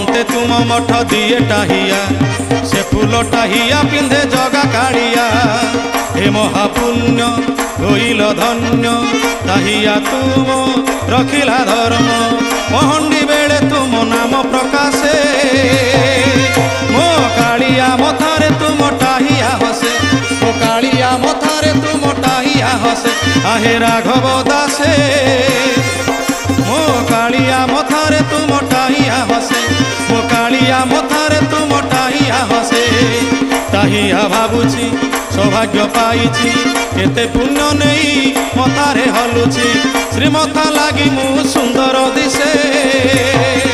कहते तुम मठ दिए टाहिया से फूल टाहिया पिंधे जगा कालिया हे महापुण्य होइल धन्य टाहिया तुम रखिला धर्म पहंडी बेले तुम नाम प्रकाशे मो कालिया मथारे तुम टाहिया हसे मो कालिया मथारे तुम टाहिया हसे आहे राघव दासे मो कालिया मथारे तुम टाहिया हसे मो कालिया मथारे तुम टाहिया हसे ताहिया भावुची सौभाग्य पाइची केते पुण्य नहीं मथारे हलुची श्रीमथा लागी मु सुंदर दिसे।